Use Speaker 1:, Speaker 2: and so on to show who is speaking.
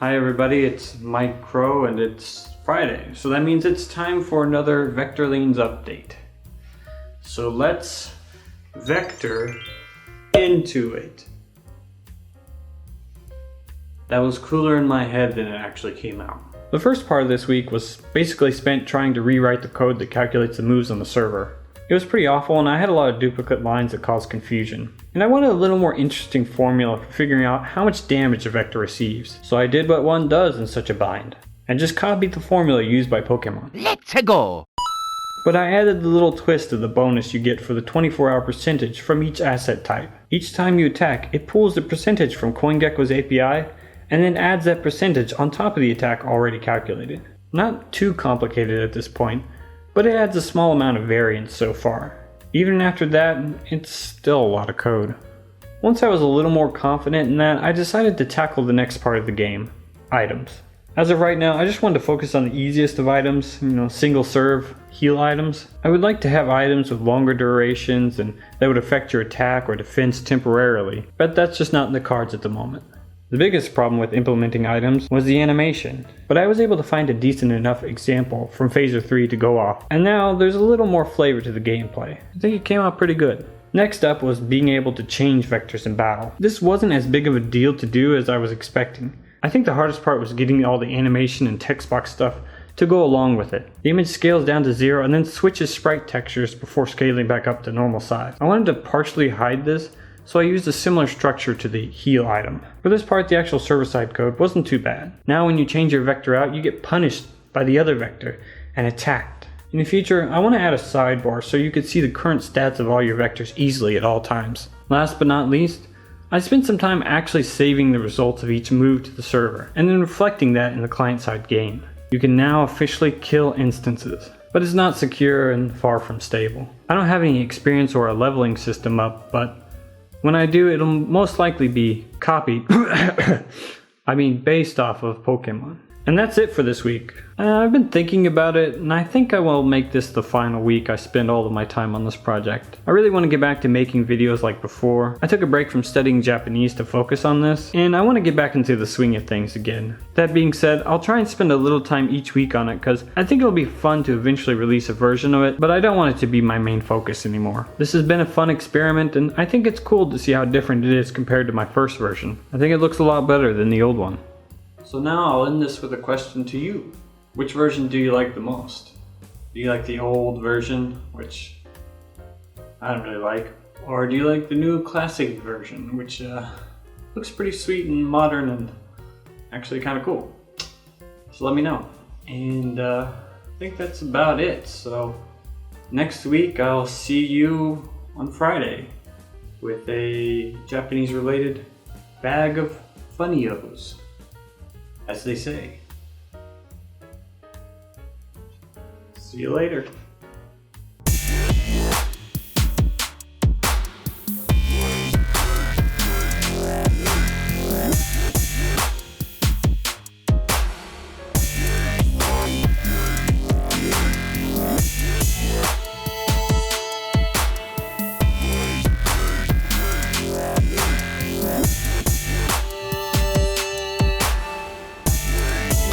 Speaker 1: Hi everybody, it's Mike Krow and it's Friday, so that means it's time for another Vectorlines update. So let's vector into it. That was cooler in my head than it actually came out. The first part of this week was basically spent trying to rewrite the code that calculates the moves on the server. It was pretty awful and I had a lot of duplicate lines that caused confusion. And I wanted a little more interesting formula for figuring out how much damage a vector receives. So I did what one does in such a bind, and just copied the formula used by Pokemon.
Speaker 2: Let's go!
Speaker 1: But I added the little twist of the bonus you get for the 24-hour percentage from each asset type. Each time you attack, it pulls the percentage from CoinGecko's API, and then adds that percentage on top of the attack already calculated. Not too complicated at this point, but it adds a small amount of variance so far. Even after that, it's still a lot of code. Once I was a little more confident in that, I decided to tackle the next part of the game, items. As of right now, I just wanted to focus on the easiest of items, single serve, heal items. I would like to have items with longer durations and that would affect your attack or defense temporarily, but that's just not in the cards at the moment. The biggest problem with implementing items was the animation, but I was able to find a decent enough example from Phaser 3 to go off, and now there's a little more flavor to the gameplay. I think it came out pretty good. Next up was being able to change vectors in battle. This wasn't as big of a deal to do as I was expecting. I think the hardest part was getting all the animation and text box stuff to go along with it. The image scales down to 0 and then switches sprite textures before scaling back up to normal size. I wanted to partially hide this, so I used a similar structure to the heal item. For this part, the actual server-side code wasn't too bad. Now when you change your vector out, you get punished by the other vector and attacked. In the future, I want to add a sidebar so you could see the current stats of all your vectors easily at all times. Last but not least, I spent some time actually saving the results of each move to the server, and then reflecting that in the client-side game. You can now officially kill instances, but it's not secure and far from stable. I don't have any experience or a leveling system up, but when I do, it'll most likely be copied, based off of Pokemon. And that's it for this week. I've been thinking about it, and I think I will make this the final week I spend all of my time on this project. I really want to get back to making videos like before. I took a break from studying Japanese to focus on this, and I want to get back into the swing of things again. That being said, I'll try and spend a little time each week on it because I think it'll be fun to eventually release a version of it, but I don't want it to be my main focus anymore. This has been a fun experiment, and I think it's cool to see how different it is compared to my first version. I think it looks a lot better than the old one. So now I'll end this with a question to you. Which version do you like the most? Do you like the old version, which I don't really like? Or do you like the new classic version, which looks pretty sweet and modern and actually kind of cool? So let me know. And I think that's about it. So next week I'll see you on Friday with a Japanese related bag of funnios, as they say. See you later.